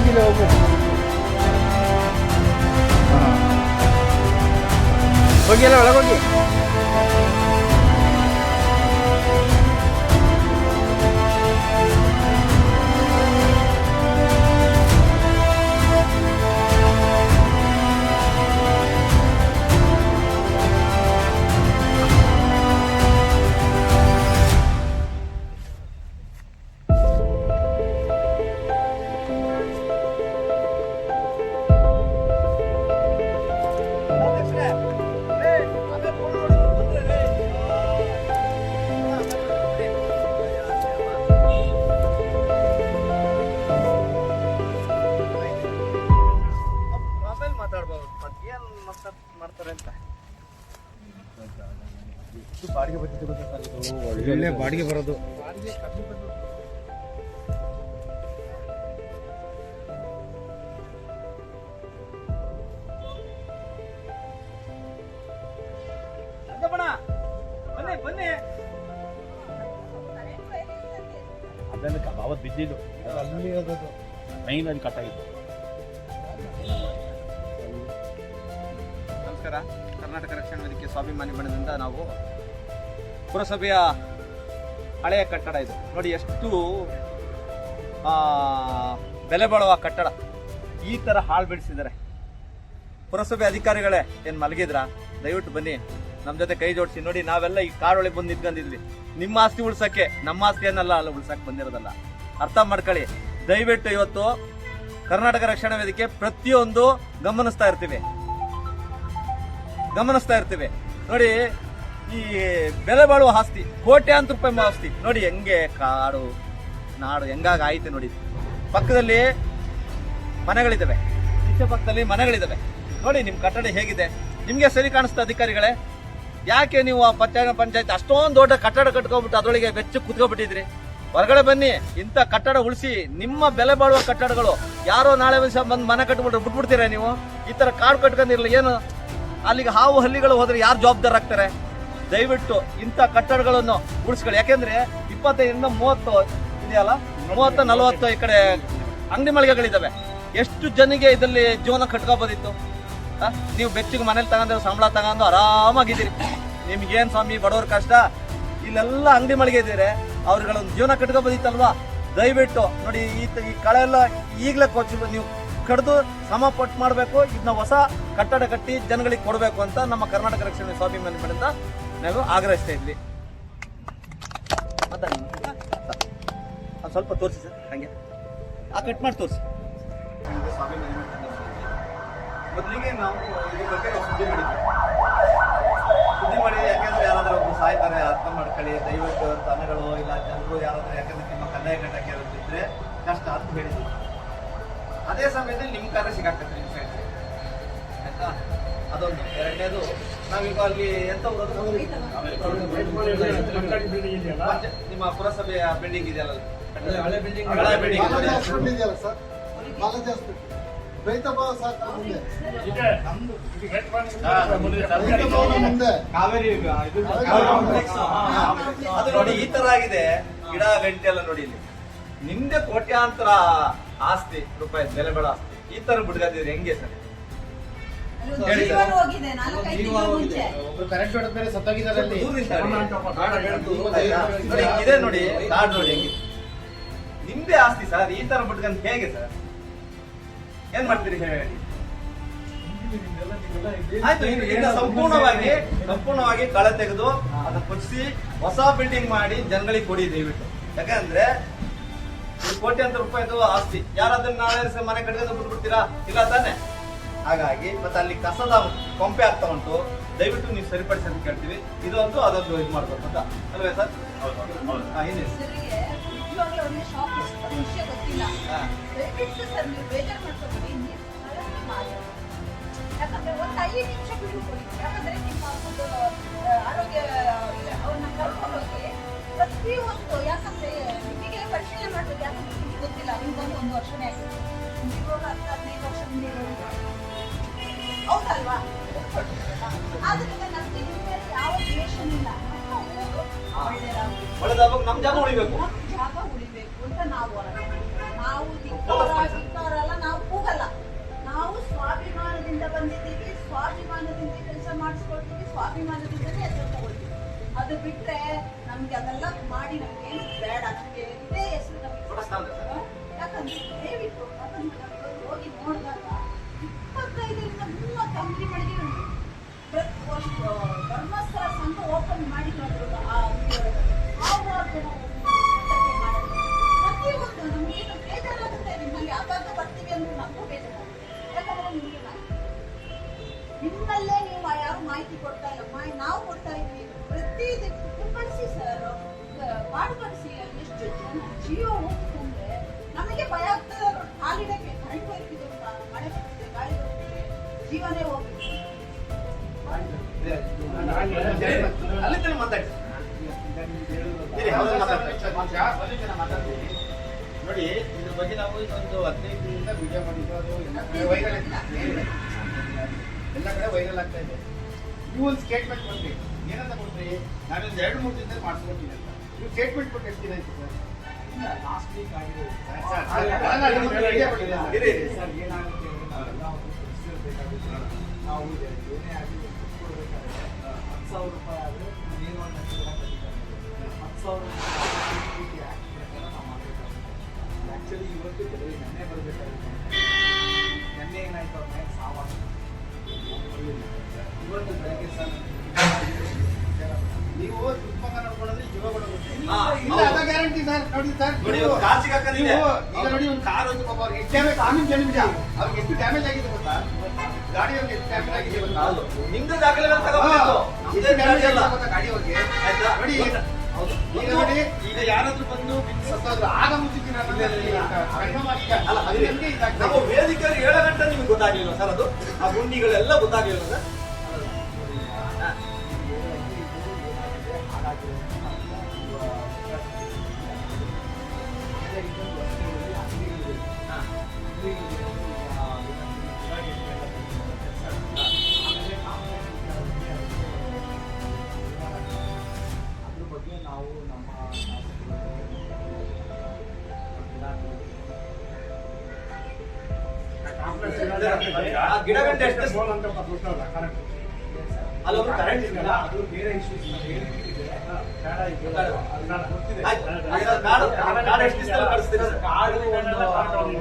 ಹೋಗಿಲ್ಲ ಹೋಗು. ಹೋಗಿಲ್ಲ ಒಳಗೋಗಿ. ಒಳ್ಳೆ ಬಾಡಿಗೆ ಬರೋದು. ಬನ್ನಿ ಅದನ್ನು ಅವತ್ತು ಬಿದ್ದಿದ್ದು ಅಲ್ಲಿ ಮೈನ್ ಅಲ್ಲಿ ಕಟ್ಟಾಗಿತ್ತು. ನಮಸ್ಕಾರ. ಕರ್ನಾಟಕ ರಕ್ಷಣಾ ವೇದಿಕೆ ಸ್ವಾಭಿಮಾನಿ ಬಣದಿಂದ ನಾವು ಪುರಸಭೆಯ ಹಳೆಯ ಕಟ್ಟಡ ಇದು ನೋಡಿ, ಎಷ್ಟು ಬೆಲೆ ಬಾಳುವ ಕಟ್ಟಡ ಈ ತರ ಹಾಳು ಬಿಡಿಸಿದ್ದಾರೆ. ಪುರಸಭೆ ಅಧಿಕಾರಿಗಳೇ ಏನ್ ಮಲಗಿದ್ರ? ದಯವಿಟ್ಟು ಬನ್ನಿ ನಮ್ಮ ಜೊತೆ ಕೈ ಜೋಡಿಸಿ. ನೋಡಿ, ನಾವೆಲ್ಲ ಈ ಕಾಡೊಳಗೆ ಬಂದು ನಿಂತ್ಕೊಂಡಿದ್ವಿ ನಿಮ್ಮ ಆಸ್ತಿ ಉಳ್ಸಕ್ಕೆ, ನಮ್ಮ ಆಸ್ತಿಯನ್ನೆಲ್ಲ ಅಲ್ಲ ಉಳ್ಸಕ್ಕೆ ಬಂದಿರೋದಲ್ಲ. ಅರ್ಥ ಮಾಡ್ಕೊಳ್ಳಿ ದಯವಿಟ್ಟು. ಇವತ್ತು ಕರ್ನಾಟಕ ರಕ್ಷಣಾ ವೇದಿಕೆ ಪ್ರತಿಯೊಂದು ಗಮನಿಸ್ತಾ ಇರ್ತೀವಿ. ನೋಡಿ, ಈ ಬೆಲೆ ಬಾಳುವ ಆಸ್ತಿ, ಕೋಟ್ಯಾಂತರ ರೂಪಾಯಿ ಆಸ್ತಿ ನೋಡಿ ಹೆಂಗೆ ಕಾಡು ನಾಡು ಹೆಂಗಾಗ ಆಯ್ತು ನೋಡಿ. ಪಕ್ಕದಲ್ಲಿ ಮನೆಗಳಿದ್ದಾವೆ, ಈಚೆ ಪಕ್ಕದಲ್ಲಿ ಮನೆಗಳಿದ್ದಾವೆ. ನೋಡಿ ನಿಮ್ ಕಟ್ಟಡ ಹೇಗಿದೆ, ನಿಮ್ಗೆ ಸರಿ ಕಾಣಿಸ್ತಾ ಅಧಿಕಾರಿಗಳೇ? ಯಾಕೆ ನೀವು ಆ ಪಂಚಾಯತ್ ಅಷ್ಟೊಂದು ದೊಡ್ಡ ಕಟ್ಟಡ ಕಟ್ಕೊಂಡ್ಬಿಟ್ಟು ಅದರೊಳಗೆ ಬೆಚ್ಚ ಕುತ್ಕೊಬಿಟ್ಟಿದ್ರಿ? ಹೊರಗಡೆ ಬನ್ನಿ, ಇಂಥ ಕಟ್ಟಡ ಉಳಿಸಿ. ನಿಮ್ಮ ಬೆಲೆ ಬಾಳುವ ಕಟ್ಟಡಗಳು ಯಾರೋ ನಾಳೆ ಬಂದು ಮನೆ ಕಟ್ಬಿಟ್ರೆ ಬಿಟ್ಬಿಡ್ತೀರಾ ನೀವು? ಈ ತರ ಕಾಡು ಕಟ್ಕೊಂಡಿರಲ್ಲ ಏನು? ಅಲ್ಲಿಗೆ ಹಾವು ಹಲ್ಲಿಗಳು ಹೋದ್ರೆ ಯಾರು ಜವಾಬ್ದಾರ ಆಗ್ತಾರೆ? ದಯವಿಟ್ಟು ಇಂಥ ಕಟ್ಟಡಗಳನ್ನು ಉಳಿಸ್ಕೊಳ್ಳಿ. ಯಾಕೆಂದ್ರೆ 25ರಿಂದ 30 ಇದೆಯಲ್ಲ, 30-40 ಈ ಕಡೆ ಅಂಗಡಿ ಮಳಿಗೆಗಳಿದ್ದಾವೆ. ಎಷ್ಟು ಜನಿಗೆ ಇದರಲ್ಲಿ ಜೀವನ ಕಟ್ಕೋಬೋದಿತ್ತು? ನೀವು ಬೆಚ್ಚಿಗೆ ಮನೇಲಿ ತಗೊಂಡ್ರೆ ಸಂಬಳ ತಗೊಂಡು ಆರಾಮಾಗಿದ್ದೀರಿ. ನಿಮ್ಗೇನ್ ಸ್ವಾಮಿ ಬಡವ್ರ ಕಷ್ಟ? ಇಲ್ಲೆಲ್ಲ ಅಂಗಡಿ ಮಳಿಗೆ ಇದ್ದೀರಿ, ಅವ್ರುಗಳೊಂದು ಜೀವನ ಕಟ್ಕೋಬೋದಿತ್ತಲ್ವಾ? ದಯವಿಟ್ಟು ನೋಡಿ, ಈ ಕಳೆ ಎಲ್ಲ ಈಗಲೇ ನೀವು ಕಡ್ದು ಸಮಪಟ್ಟು ಮಾಡಬೇಕು. ಇದನ್ನ ಹೊಸ ಕಟ್ಟಡ ಕಟ್ಟಿ ಜನಗಳಿಗೆ ಕೊಡಬೇಕು ಅಂತ ನಮ್ಮ ಕರ್ನಾಟಕ ರಕ್ಷಣಾ ಸ್ವಾಭಿಮಾನಿ ಬಣದಿಂದ ನಾವು ಆಗ್ರಹಿಸ್ತಾ ಇದ್ವಿ. ಸ್ವಲ್ಪ ತೋರಿಸಿ ಸರ್, ಹಂಗೆ ಕಟ್ ಮಾಡಿ ತೋರಿಸಿ. ಮೊದಲಿಗೆ ನಾವು ಇದ್ರ ಬಗ್ಗೆ ಸುದ್ದಿ ಮಾಡಿದ್ವಿ. ಯಾಕೆಂದ್ರೆ ಯಾರಾದ್ರೂ ಒಬ್ರು ಸಾಯ್ತಾರೆ, ಅರ್ಥ ಮಾಡ್ಕೊಳ್ಳಿ ದಯವಿಟ್ಟು. ತನಗಳು ಇಲ್ಲ ಜನರು ಯಾರಾದ್ರೂ, ಯಾಕಂದ್ರೆ ನಿಮ್ಮ ಕಂದಾಯ ಕಟ್ಟಕ್ಕೆ ಇದ್ರೆ ಕಷ್ಟ ಅಂತ ಹೇಳಿದ್ವಿ. ಅದೇ ಸಮಯದಲ್ಲಿ ನಿಮ್ಮ ಕಾರ್ಯ ಸಿಗಾಕ್ತದೆ ನಿಮ್ಮ ಸೈಡ್ ಆಯ್ತಾ? ಅದೊಂದು. ಎರಡನೇದು, ನಾವೀಗ ಅಲ್ಲಿ ಎಂತ ನಿಮ್ಮ ಪುರಸಭೆಯ ಬಿಲ್ಡಿಂಗ್ ಇದೆಯಲ್ಲ, ಹಳೆ ಬಿಲ್ಡಿಂಗ್ ಅದು ನೋಡಿ ಈ ತರ ಆಗಿದೆ. ಗಿಡ ಗಂಟೆ ಎಲ್ಲ ನೋಡಿ, ಇಲ್ಲಿ ನಿಮ್ದೆ ಕೋಟ್ಯಾಂತರ ಆಸ್ತಿ ರೂಪಾಯಿ ಬೆಲೆ ಬಾಳೋ ಆಸ್ತಿ ಈ ತರ ಬಿಡ್ಗಾದಿದ್ರೆ ಹೆಂಗೆ ಸರ್? ಇದೆ ನೋಡಿ, ಕಾಡ್ ನೋಡಿ ಹೆಂಗೆ. ನಿಮ್ದೇ ಆಸ್ತಿ ಸರ್, ಈ ತರ ಬಿಟ್ಕೊಂಡ್ ಹೇಗೆ ಸರ್? ಏನ್ ಮಾಡ್ತೀರಿ ಹೇಳಿ? ಆಯ್ತು, ಈಗ ಸಂಪೂರ್ಣವಾಗಿ ಕಳೆ ತೆಗೆದು ಅದನ್ನ ಪುಚ್ಚಿಸಿ ಹೊಸ ಬಿಲ್ಡಿಂಗ್ ಮಾಡಿ ಜನಗಳಿಗೆ ಕೊಡಿ ದಯವಿಟ್ಟು. ಯಾಕಂದ್ರೆ ಕೋಟ್ಯಾಂತರ ರೂಪಾಯಿದು ಆಸ್ತಿ, ಯಾರಾದ್ರೂ ನಾಳೆ ಮನೆ ಕಟ್ಕೊಂಡು ಬಿಟ್ಬಿಡ್ತೀರಾ? ಇಲ್ಲ ತಾನೆ? ಹಾಗಾಗಿ ಮತ್ತೆ ಅಲ್ಲಿ ಕಸದ ಕೊಂಪೆ ಆಗ್ತಾ ಉಂಟು, ದಯವಿಟ್ಟು ನೀವು ಸರಿಪಡಿಸಿ ಅಂತ ಕೇಳ್ತೀವಿ. ಇದೊಂದು ಅದೊಂದು ಇದು ಮಾಡ್ಬೇಕು ಅಂತ ಅಲ್ವೇ ಸರ್? ಯಾಕಂದ್ರೆ ಒಂದು 5 ನಿಮಿಷ ಬಿಡುಕೊಡಿ. ಯಾಕಂದ್ರೆ ನಿಮ್ಮ ಒಂದು ಆರೋಗ್ಯ ಅವ್ರನ್ನ ಕರ್ಕೊಂಡೋಗಿ ಪ್ರತಿಯೊಂದು, ಯಾಕಂದ್ರೆ ನಿಮಗೆ ಪರಿಶೀಲನೆ ಮಾಡ್ಬೇಕು. ಯಾಕಂದ್ರೆ ನಿಮ್ಗೆ ಗೊತ್ತಿಲ್ಲ, ನಿಮ್ಗೊಂದು 1 ವರ್ಷನೇ ಆಗಿದೆ, ನಿಮ್ಗೆ 15 ವರ್ಷ ಮುಂದೆ ಹೌದಲ್ವಾ? ಆದ್ರಿಂದ ನಮ್ಗೆ ನಿಮ್ಗೆ ಯಾವ ರಿಲೇಷನ್ ಇಲ್ಲ. ಒಳ್ಳೆದಾಗಬೇಕು, ನಮ್ ಜಾಗ ಉಳಿಬೇಕು ಅಂತ ನಾವು ದಿಕ್ಕವರಲ್ಲ ಅಭಿಮಾನದಿಂದಲೇ ಹೆಸರು ತಗೊಳ್ತೀವಿ. ಅದು ಬಿಟ್ರೆ ನಮ್ಗೆ ಅದೆಲ್ಲ ಮಾಡಿ ನಮ್ಗೆ ಏನು ಬೇಡ. ನಮ್ಗೆ ಇದೇ ಹೆಸರು ನಮಗೆ ಯಾಕಂದ್ರೆ ದಯವಿಟ್ಟು ಅದನ್ನು ನಾವು ಹೋಗಿ ನೋಡಿದಾಗ 25ರಿಂದ 30 ಅಂಗಡಿಗಳಿಗೆ ಧರ್ಮಸ್ಥಳ ಸಂಘ ಓಪನ್ ಮಾಡಿದ್ರು ಆ ಅಂಗಡಿಯೊಳಗೆ. ಪ್ರತಿಯೊಂದು ನಮಗೇನು ಬೇಜಾರಾಗುತ್ತೆ. ನಿಮ್ಮಲ್ಲಿ ಆಗಾಗ ಬರ್ತೀವಿ ಅಂದ್ರೆ ನಮಗೂ ಬೇಜಾರಾಗುತ್ತೆ. ಯಾಕಂದ್ರೆ ನಿಮ್ಮಲ್ಲೇ ನೀವು ಯಾರು ಮಾಹಿತಿ ಕೊಡ್ತಾ ಇಲ್ಲ, ನಾವು ಕೊಡ್ತಾ ಇದ್ವಿ. ಪ್ರತಿ ಕಳಿಸಿ ಸರ್, ಮಾಡಿಸಿ. ಎಷ್ಟು ಜನ ಜೀವ ಹೋಗ್ತಂದ್ರೆ ನಮಗೆ ಭಯ ಆಗ್ತದೆ. ಕಾಲಿಡಕ್ಕೆ ಕರೆಂಟ್ ಹೋಗ್ತಿದೆ, ಮಳೆ ಬರ್ತಿದೆ, ಗಾಳಿ ಬರ್ತಿದೆ, ಜೀವನೇ ಹೋಗ್ತಿದೆ. ಅಲ್ಲಿ ಮಾತಾಡಿ ನೋಡಿ. ಇದ್ರ ಬಗ್ಗೆ ನಾವು ಒಂದು 15 ದಿನದಿಂದ ವಿಡಿಯೋ ಮಾಡಿದ್ದು, ಅದು ಎಲ್ಲ ಕಡೆ ವೈರಲ್ ಆಗ್ತಾ ಇದೆ. ನೀವು ಒಂದು ಸ್ಟೇಟ್ಮೆಂಟ್ ಕೊಡ್ರಿ, ಏನಂತ ಕೊಡ್ರಿ? ನಾನೊಂದು 2-3 ದಿನದಲ್ಲಿ ಮಾಡಿಸ್ಕೊಡ್ತೀನಿ ಅಂತ. ನೀವು ಸ್ಟೇಟ್ಮೆಂಟ್ ಕೊಟ್ಟು ಎಷ್ಟು ದಿನ ಆಯ್ತು ಸರ್? ಲಾಸ್ಟ್ ವೀಕ್ ಆಗಿದೆ ಸರ್. ಏನಾಗುತ್ತೆ ನಾವು ಏನೇ ಆಗಲಿ ಕೊಡಬೇಕಾದ್ರೆ 10,000 ರೂಪಾಯಿ ಆದರೆ ಏನು ಒಂದು ಕಟ್ಟಿದ್ದಾರೆ. 10,000 ನಾವು ಮಾಡಬೇಕಾಗುತ್ತೆ. ಆ್ಯಕ್ಚುಲಿ ಇವತ್ತು ಡೆಲಿವರಿ ನೆನ್ನೆ ಬರಬೇಕಾಗುತ್ತೆ. ನೆನ್ನೆ ಏನಾಯ್ತು ಅವ್ರ ಸಾವಾಗ್ತದೆ. ಇವತ್ತು ಬೆಳಗ್ಗೆ ಸರ್ ನೀವು ತುಪ್ಪಂಗ ನೋಡ್ಕೊಳ್ಳೋದ್ರೆ ಜೀವ ಅದ ಗ್ಯಾರಂಟಿ ಸರ್. ನೋಡಿ ಸರ್, ನೋಡಿ ಕಾಸಿಗೆ ಹಾಕಿದ್ರೆ ಈಗ ನೋಡಿ ಒಂದು ಕಾರ್ ಹೋಯ್ತು ಪಾಪ, ಅವ್ರಿಗೆ ಎಷ್ಟು ಡ್ಯಾಮೇಜ್ ಅವ್ರಿಗೆ ಎಷ್ಟು ಡ್ಯಾಮೇಜ್ ಆಗಿದೆ ಗೊತ್ತಾ? ಗಾಡಿ ಅವ್ರಿಗೆ ಎಷ್ಟು ಡ್ಯಾಮೇಜ್ ಆಗಿದೆ ಗೊತ್ತಾ? ನಿಮ್ದು ದಾಖಲೆಗಳು ತಗೋಬೇಕು. ಎಷ್ಟು ಡ್ಯಾಮೇಜ್ ಆಗಿದೆ ಗೊತ್ತಾ ಗಾಡಿ ಅವ್ರಿಗೆ? ಆಯ್ತಾ? ನೋಡಿ ಈಗ ನೋಡಿ, ಈಗ ಯಾರಾದ್ರೂ ಬಂದು ಸತ್ತೋದ್ರು ಆಗ ಮುಂಚಿನ ಅಲ್ಲ, ನಮ್ಮ ವೇದಿಕೆಯಲ್ಲಿ 7 ಗಂಟೆ ನಿಮ್ಗೆ ಗೊತ್ತಾಗ್ಲಿಲ್ಲ ಸರ್? ಅದು ಆ ಗುಂಡಿಗಳೆಲ್ಲ ಗೊತ್ತಾಗ್ಲಿಲ್ಲ ಸರ್? ಅದ್ರ ಬಗ್ಗೆ ನಾವು ನಮ್ಮ ಗಿಡ ಗಂಟೆ ಎಷ್ಟು ಅಲ್ಲೊಂದು ಕರೆಂಟ್ ಇದೆಯಲ್ಲ, ಅದು ಬೇರೆ ಇಶ್ಯೂಸ್ ಕಾಡು ಎಷ್ಟು ದಿವಸದಲ್ಲಿ ಕಳಿಸ್ತೀರಾ ಸರ್? ಕಾಡು ಒಂದು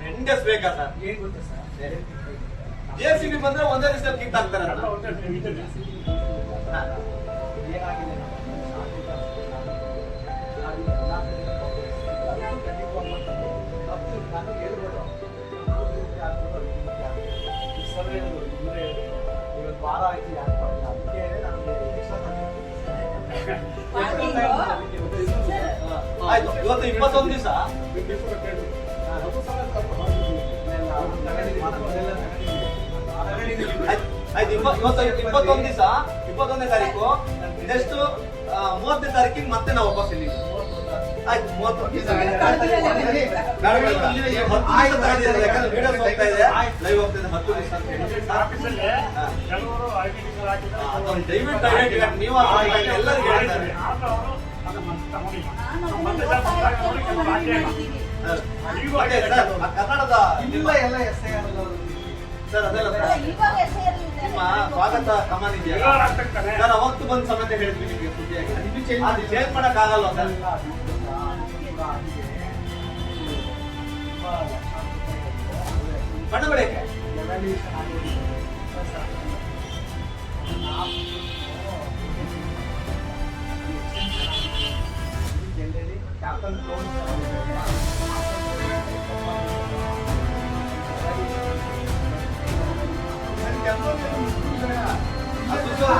10 days ಬೇಕಾ ಸರ್? ಏನ್ ಗೊತ್ತಾ ಸರ್, JCB ಬಂದ್ರೆ ಒಂದೇ ದಿವಸದಲ್ಲಿ ಕಿಟ್ ಹಾಕ್ತಾರೆ. ಏನಾಗಿದೆ ನಾನು ಹೇಳ್ಬೋದು ಇವತ್ತು ವಾರ ಆಯ್ತು ಯಾಕೆ ಮಾಡಿಲ್ಲ, ಅದಕ್ಕೆ ನಮಗೆ ಆಯ್ತು, ಇವತ್ತು 21 ದಿವಸ. ಆಯ್ತು, ಇವತ್ತು 21 ದಿವಸ, 21ನೇ ತಾರೀಕು. ನೆಕ್ಸ್ಟ್ 30ನೇ ತಾರೀಕಿಗೆ ಮತ್ತೆ ನಾವು ವಾಪಸ್ ಇಲ್ಲಿ. ಆಯ್ತು, 30 ದಿವಸ ವಿಡಿಯೋಸ್ ಹೋಗ್ತಾ ಇದೆ, ಲೈವ್ ಹೋಗ್ತಾ ಇದೆ. 10 ದಿವಸ ಅಂತ ಹೇಳಿ ದಯವಿಟ್ಟು ನೀವು ಎಲ್ಲರಿಗೂ ಹೇಳ್ತಾರೆ. ಕನ್ನಡದ ಇಲ್ಲ ಎಲ್ಲ SIR ಸರ್, ಅದೆಲ್ಲ ನಿಮ್ಮ ಸ್ವಾಗತ ಕಮಾನ್ ಇದೆಯಲ್ಲ ಸರ್, ಅವತ್ತು ಬಂದು ಸಮೇತ ಹೇಳಿದ್ವಿ ನಿಮಗೆ ಸುದ್ದಿಯಾಗಿ. ಅದು ಚೇಂಜ್ ಮಾಡಕ್ ಆಗಲ್ಲ ಸರ್. ಬಣ್ಣ ಬೆಳೆಯಕ್ಕೆ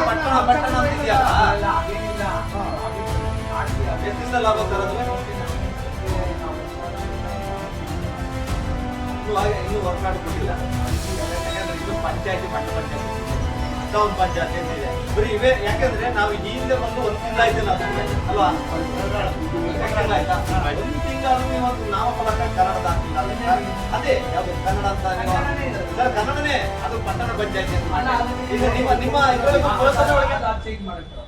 ಪಟ್ಟಣ ಪಟ್ಟಣ ಅಂತಿದೆಯಲ್ಲ, ಎಷ್ಟು ದಿವಸ ಲಾಭ ಸರ್ ಅದು? ಇನ್ನೂ ವರ್ಕ್ ಮಾಡಿಕೊಟ್ಟಿಲ್ಲ. ಯಾಕಂದ್ರೆ ಇದು ಪಂಚಾಯತಿ ಪಟ್ಟ ಪಂಚಾಯತಿ ಟೌನ್ ಪಂಚಾಯತಿ ಅಂತ ಇದೆ. ಬರೀ ಇವೇ. ಯಾಕಂದ್ರೆ ನಾವು ಹಿಂದೆ ಬಂದು 1 ತಿಂಗಳಾಯ್ತು ಅಲ್ವಾ? 1 ತಿಂಗಳಾಯ್ತಾ? 1 ತಿಂಗಳು ಇವತ್ತು ನಾಮಫಲಕ ಕನ್ನಡದ ಹಾಕಿಲ್ಲ. ಅದೇ ಯಾವುದು ಕನ್ನಡ ಅಂತ ಸರ್, ಕನ್ನಡನೇ. ಅದು ಪಟ್ಟಣ ಪಂಚಾಯತಿ ಅಂತ. ಈಗ ನಿಮ್ಮ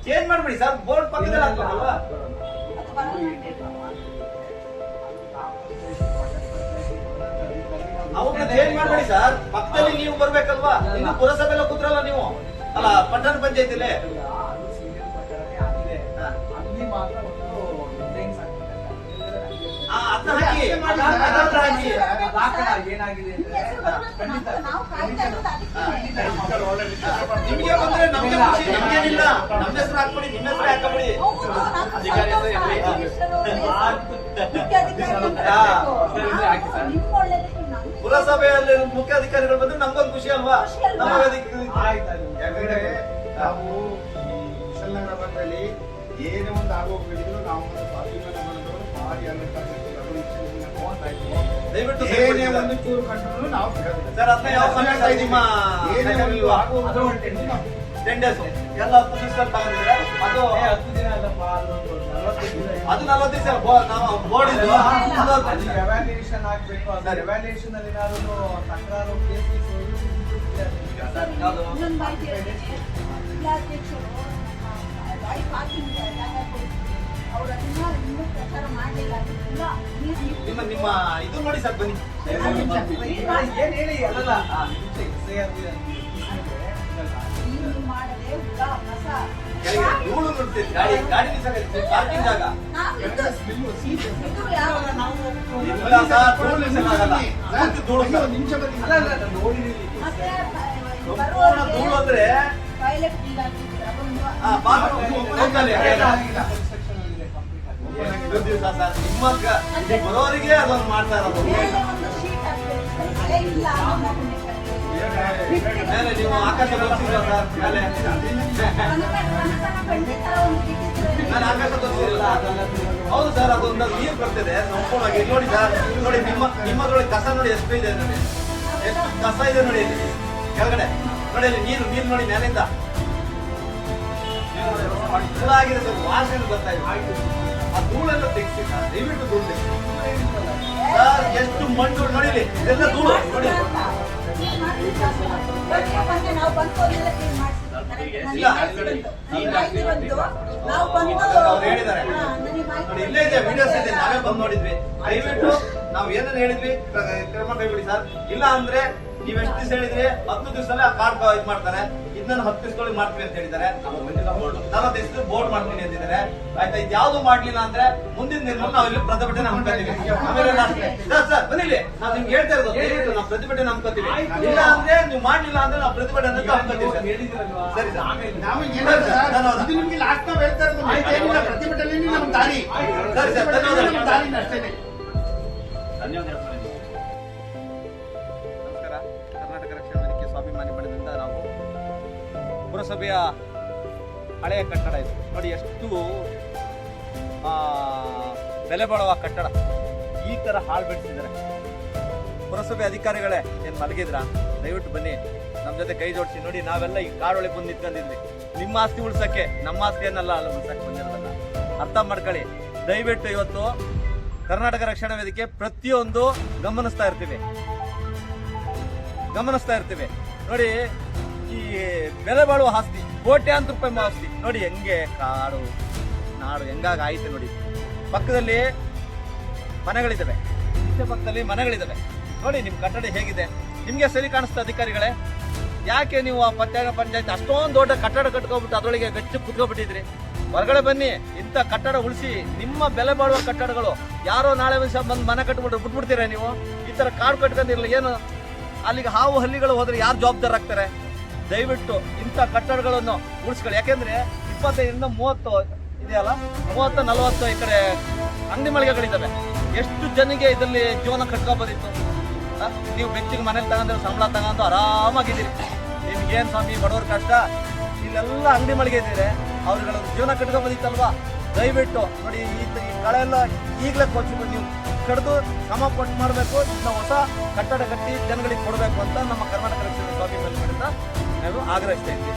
ಚೇಂಜ್ ಮಾಡ್ಬಿಡಿ ಸರ್, ಬೋರ್ಡ್ ಪಕ್ಕದಲ್ಲಿ ಹಾಕ್ಬೇಕಲ್ವಾ? ಅವ್ರನ್ನ ಚೇಂಜ್ ಮಾಡ್ಬೇಡಿ ಸರ್, ಪಕ್ಕದಲ್ಲಿ ನೀವು ಬರ್ಬೇಕಲ್ವಾ? ಇನ್ನು ಪುರಸಭೆಲ್ಲ ಕೂತ್ರಲ್ಲ ನೀವು. ಅಲ್ಲ ಪಟ್ಟಣ ಪಂಚಾಯತಿಲಿ ಅದು ಸೀರಿಯಲ್ ಪ್ರಕಾರನೇ ಆಗಿದೆ. ಅಲ್ಲಿ ಮಾತ್ರ ಒಂದು ಡಿಸೈನ್ಸ್ ಅದನ್ನ ಹಾಕಿ ಏನಾಗಿದೆ ನಿಮ್ಮ ಹೆಸರು ಬರುತ್ತೆ ಮಾತ್ರ ನಾವು ಕಾಯ್ತಾ ಇರೋದು ಅದಕ್ಕೆ. ನಿಮ್ಗೆ ಬಂದ್ರೆ ನಮ್ಗೆ ಖುಷಿ, ನಮ್ಗೇನಿಲ್ಲ. ನಮ್ಮ ಹೆಸರು ಹಾಕ್ಬಿಡಿ, ನಿಮ್ಮ ಹೆಸರು ಹಾಕಬಿಡಿ. ಹೌದು, ನಾನು ಅಧಿಕಾರಿ ಹೆಸರು ಇರ್ಲಿ. ಮಿನಿಸ್ಟರು ಮುಖ್ಯಾಧಿಕಾರಿ ಅಂತ ಹಾ. ಹೇಳ್ಬೇಕು. ನಿಮ್ಮ ಒಳ್ಳೆದಕ್ಕೆ ನಮ್ಗೆ ಪುರಸಭೆಯಲ್ಲಿ ಮುಖ್ಯಾಧಿಕಾರಿಗಳು ಬಂದ್ರೆ ನಮ್ಗೊಂದು ಖುಷಿ ಅಲ್ವಾ? ಖುಷಿ ಅಲ್ವಾ? ನಮ್ಮ ವೇದಿಕೆ ಯಾಕಂದ್ರೆ ನಾವು ಈ ಕುಶಲನಗರ ಭಾಗದಲ್ಲಿ ಏನೇ ಒಂದು ಆಗೋಗ್ಬಿಟ್ಟಿದ್ರು ನಾವು ಒಂದು ಸ್ವಾಭಿಮಾನ ಮನದವರು ಭಾರಿ ದಯವಿಟ್ಟು ಏನೇ ಒಂದು ಚೂರು ಕಂಡ್ರು ನಾವು ಬಿಡೋದಿಲ್ಲ. ಸರ್ ಅದನ್ನ ಯಾವ ಸಮಯ ಸರ್ ನಿಮ್ಮ ಏನೇ ಒಂದು ಅದು ಒಂದು 10 ದಿನ. 10 days ಎಲ್ಲ 10 ದಿವಸ ತಗೊಂಡಿದ್ರೆ ಅದು 10 ದಿನ ಅಲ್ಲಪ್ಪ, ಅದು 40 ದಿನ. ಅದು 40 ದಿವಸ ನಾವು ಬೋರ್ಡ್ ಇದು ಅದು ಅದು evaluation ಆಗ್ಬೇಕು. ಅದು evaluation ಅಲ್ಲಿ ಏನಾದ್ರು ತಕರಾರು ಕೇಸ್ ಯಾವುದು? ಇನ್ನೊಂದು ಮಾಹಿತಿ ಹೇಳ್ತೀನಿ. ಜಿಲ್ಲಾಧ್ಯಕ್ಷರು ಗಾಡಿ ಪಾರ್ಕಿಂಗ್ ಜಾಗ ಕೊಡ್ತೀವಿ. ಅವ್ರು ಅದನ್ನ ಇನ್ನೂ ಪ್ರಚಾರ ಮಾಡಲಿಲ್ಲ. ಇಲ್ಲ ನಿಮ್ಮ ಇದು ನೋಡಿ ಸರ್ ಬನ್ನಿ. ಏನ್ ಹೇಳಿ ಅಲ್ಲಲ್ಲ ನೀರು ಮಾಡದೆ ಹುಳ ಕಸ ಕೆಳಗೆ ಧೂಳು ನೋಡ್ತೀವಿ, ಗಾಡಿ ನಿಲ್ಸಕ್ಕೆ ಪಾರ್ಕಿಂಗ್ ಜಾಗ ನಾವು ಇದು ಯಾವ ಇಲ್ಲ ಸರ್, ಧೂಳು ನಿಲ್ಸಕ್ಕಾಗಲ್ಲ. ಪೂರ್ತಿ ಧೂಳು ಸರ್. ಒಂದು ನಿಮಿಷ ಬನ್ನಿ. ಮತ್ತೆ ಸಂಪೂರ್ಣ ಬರುವವರಿಗೆ ಧೂಳು ಅಂದ್ರೆ ಟಾಯ್ಲೆಟ್ ಬಿಲ್ ಹಾಕಿದ್ರೆ ಅದೊಂದು ಬಾತ್ರೂಮ್ ಹೋಗಲಿ. ಎಷ್ಟು ದಿವಸ ಸರ್ ನಿಮ್ಮ ಬರೋರಿಗೆ ಅದೊಂದು ಮಾಡ್ತಾ ಇರೋದು. ಮೇಲೆ ಒಂದು ಶೀಟ್ ಹಾಕ್ಬೇಕು. ಮಳೆ ಇಲ್ಲ ಅನ್ನೋ ಮೇಲೆ ನೀವು ಆಕಾಶ ತೋರಿಸಿಲ್ಲ ಸರ್ ಮೇಲೆ ನಾನು ಆಕಾಶ ತೋರಿಸಿಲ್ಲ. ಹೌದು ಸರ್, ಅದೊಂದು ನೀರು ಬರ್ತದೆ ಸಂಪೂರ್ಣವಾಗಿ. ಇಲ್ಲಿ ನೋಡಿ ಸರ್, ನೋಡಿ ನಿಮ್ಮದ್ರೊಳಗೆ ಕಸ ನೋಡಿ ಎಷ್ಟು ಇದೆ ನೋಡಿ, ಎಷ್ಟು ಕಸ ಇದೆ ನೋಡಿ ಇಲ್ಲಿ ಕೆಳಗಡೆ ನೋಡಿ. ಇಲ್ಲಿ ನೀರು ನೋಡಿ ಮೇಲಿಂದ ಧೂಳ ಆಗಿದೆ ಸರ್, ವಾಸನೆ ಬರ್ತಾ ಇದೆ. ಆ ಧೂಳೆಲ್ಲ ತೆಗಿಸಿ ಸರ್, ದಯವಿಟ್ಟು ಧೂಳು ತೆಗಿಸಿ ಸರ್. ಎಷ್ಟು ಮಣ್ಣು ನೋಡಿ ಇಲ್ಲಿ, ಇದೆಲ್ಲ ಧೂಳು ನೋಡಿ. ನಾವು ಬಂದು ಅವ್ರು ಹೇಳಿದ್ದಾರೆ ನೋಡಿ, ಇಲ್ಲೇ ಇದೆ ವಿಡಿಯೋಸ್ ಇದೆ, ನಾವೇ ಬಂದು ನೋಡಿದ್ವಿ. ದಯವಿಟ್ಟು ನಾವ್ ಏನನ್ನ ಹೇಳಿದ್ವಿ ಕ್ರಮ ಕೈಗೊಳ್ಳಿ ಸರ್. ಇಲ್ಲ ಅಂದ್ರೆ ನೀವ್ ಎಷ್ಟು ದಿವಸ ಹೇಳಿದ್ರಿ 10 ದಿವಸದಲ್ಲೇ ಆ ಕಾರ್ಡ್ ಇದು ಮಾಡ್ತಾರೆ. ಇದನ್ನ 10 ದಿವಸದೊಳಗೆ ಮಾಡ್ತೀವಿ ಅಂತ ಹೇಳಿದ್ದಾರೆ. 40 ದಿವಸ ಬೋರ್ಡ್ ಮಾಡ್ತೀನಿ ಅಂತಿದ್ದಾರೆ. ಆಯ್ತಾ, ಇದು ಯಾವ್ದು ಮಾಡ್ಲಿಲ್ಲ ಅಂದ್ರೆ ಮುಂದಿನ ದಿನ ನಾವು ಇಲ್ಲಿ ಪ್ರತಿಭಟನೆ ಹಮ್ಮಿಕೊಳ್ತೀವಿ. ಆಮೇಲೆ ಸರ್ ಬನ್ನಿ, ನಾವು ನಿಮ್ಗೆ ಹೇಳ್ತಾ ಇರೋದು ದಯವಿಟ್ಟು ನಾವು ಪ್ರತಿಭಟನೆ ಹಮ್ಮಿಕೊಳ್ತೀವಿ. ಇಲ್ಲ ಅಂದ್ರೆ ನೀವು ಮಾಡ್ಲಿಲ್ಲ ಅಂದ್ರೆ ನಾವು ಪ್ರತಿಭಟನೆ ಹಮ್ಮಿಕೊಳ್ತೀವಿ ಸರ್. ಸರಿ ಸರ್, ನಾವು ಏನಿಲ್ಲ ಸರ್, ಇದು ನಿಮ್ಗೆ ಲಾಸ್ಟ್ ನಾವು ಹೇಳ್ತಾ ಇರೋದು. ಏನಿಲ್ಲ, ಪ್ರತಿಭಟನೆ ನಮ್ಮ ದಾರಿ. ಸರಿ ಸರ್, ಧನ್ಯವಾದ. ನಮ್ಮ ದಾರಿನ ಅಷ್ಟೇನೆ. ನಮಸ್ಕಾರ. ಕರ್ನಾಟಕ ರಕ್ಷಣಾ ವೇದಿಕೆ ಸ್ವಾಭಿಮಾನಿ ಬಣದಿಂದ ನಾವು ಪುರಸಭೆಯ ಹಳೆಯ ಕಟ್ಟಡ ಇದು ನೋಡಿ, ಎಷ್ಟು ಬೆಲೆ ಬಾಳುವ ಕಟ್ಟಡ ಈ ತರ ಹಾಳು ಬಿಡಿಸಿದ್ದಾರೆ. ಪುರಸಭೆ ಅಧಿಕಾರಿಗಳೇ ಏನ್ ಮಲಗಿದ್ರ? ದಯವಿಟ್ಟು ಬನ್ನಿ, ನಮ್ಮ ಜೊತೆ ಕೈ ಜೋಡಿಸಿ. ನೋಡಿ, ನಾವೆಲ್ಲ ಈ ಕಾಡೊಳಗೆ ಬಂದು ನಿಂತ್ಕೊಂಡಿದ್ವಿ ನಿಮ್ಮ ಆಸ್ತಿ ಉಳ್ಸಕ್ಕೆ. ನಮ್ಮ ಆಸ್ತಿಯನ್ನೆಲ್ಲ ಅಲ್ಲ ಉಳ್ಸಕ್ಕೆ ಬಂದಿರೋದಲ್ಲ, ಅರ್ಥ ಮಾಡ್ಕೊಳ್ಳಿ. ದಯವಿಟ್ಟು ಇವತ್ತು ಕರ್ನಾಟಕ ರಕ್ಷಣಾ ವೇದಿಕೆ ಪ್ರತಿಯೊಂದು ಗಮನಿಸ್ತಾ ಇರ್ತೀವಿ ನೋಡಿ. ಈ ಬೆಲೆ ಬಾಳುವ ಆಸ್ತಿ, ಕೋಟ್ಯಾಂತರ ರೂಪಾಯಿ ಆಸ್ತಿ ನೋಡಿ, ಹೆಂಗೆ ಕಾಡು ನಾಡು ಹೆಂಗಾಗ ಆಯ್ತು ನೋಡಿ. ಪಕ್ಕದಲ್ಲಿ ಮನೆಗಳಿದ್ದಾವೆ, ಪಕ್ಕದಲ್ಲಿ ಮನೆಗಳಿದ್ದಾವೆ ನೋಡಿ. ನಿಮ್ ಕಟ್ಟಡ ಹೇಗಿದೆ ನಿಮ್ಗೆ ಸರಿ ಕಾಣಿಸ್ತಾ ಅಧಿಕಾರಿಗಳೇ? ಯಾಕೆ ನೀವು ಆ ಪಂಚಾಯತ್ ಅಷ್ಟೊಂದು ದೊಡ್ಡ ಕಟ್ಟಡ ಕಟ್ಕೊಬಿಟ್ಟು ಅದರೊಳಗೆ ಗಚ್ಚು ಕುತ್ಕೊಬಿಟ್ಟಿದ್ರಿ? ಹೊರಗಡೆ ಬನ್ನಿ, ಇಂಥ ಕಟ್ಟಡ ಉಳಿಸಿ. ನಿಮ್ಮ ಬೆಲೆ ಬಾಳುವ ಕಟ್ಟಡಗಳು ಯಾರೋ ನಾಳೆ ವರ್ಷ ಬಂದು ಮನೆ ಕಟ್ಬಿಟ್ರೆ ಬಿಟ್ಬಿಡ್ತೀರಾ ನೀವು? ಈ ತರ ಕಾಡು ಕಟ್ಕೊಂಡಿರಲ್ಲ ಏನು? ಅಲ್ಲಿಗೆ ಹಾವು ಹಲ್ಲಿಗಳು ಹೋದ್ರೆ ಯಾರು ಜವಾಬ್ದಾರ ಆಗ್ತಾರೆ? ದಯವಿಟ್ಟು ಇಂಥ ಕಟ್ಟಡಗಳನ್ನು ಉಳಿಸ್ಕೊಳ್ಳಿ. ಯಾಕೆಂದ್ರೆ 25ರಿಂದ 30 ಇದೆಯಲ್ಲ, 30-40 ಈ ಕಡೆ ಅಂಗಡಿ ಮಳಿಗೆಗಳಿದ್ದಾವೆ. ಎಷ್ಟು ಜನಿಗೆ ಇದರಲ್ಲಿ ಜೀವನ ಕಟ್ಕೋಬೋದಿತ್ತು? ನೀವು ಬೆಚ್ಚಿಗೆ ಮನೇಲಿ ತಗೊಂಡ್ರೆ ಸಂಬಳ ತಗೊಂಡು ಆರಾಮಾಗಿದ್ದೀರಿ. ನಿಮ್ಗೇನು ಸ್ವಾಮಿ ಬಡವ್ರ ಕಷ್ಟ? ಇಲ್ಲೆಲ್ಲ ಅಂಗಡಿ ಮಳಿಗೆ ಇದ್ದೀರಿ, ಅವ್ರಿಗಳ ಜೀವನ ಕಟ್ಕೋಬೋದಿತ್ತಲ್ವಾ? ದಯವಿಟ್ಟು ನೋಡಿ, ಈ ಕಳೆಲ್ಲ ಈಗಲೇ ಕೊಚ್ಚಿಬಿಟ್ಟು ನೀವು ಕಡಿದು ಸಮ ಕೊಟ್ಟು ಮಾಡಬೇಕು. ಇದನ್ನ ಹೊಸ ಕಟ್ಟಡ ಕಟ್ಟಿ ಜನಗಳಿಗೆ ಕೊಡಬೇಕು ಅಂತ ನಮ್ಮ ಕರ್ನಾಟಕ ರಕ್ಷಣಾ ಸ್ವಾಭಿಮಾನಿ ಬಣದಿಂದ ನಾವು ಆಗ್ರಹಿಸ್ತಾ ಇದ್ದೀವಿ.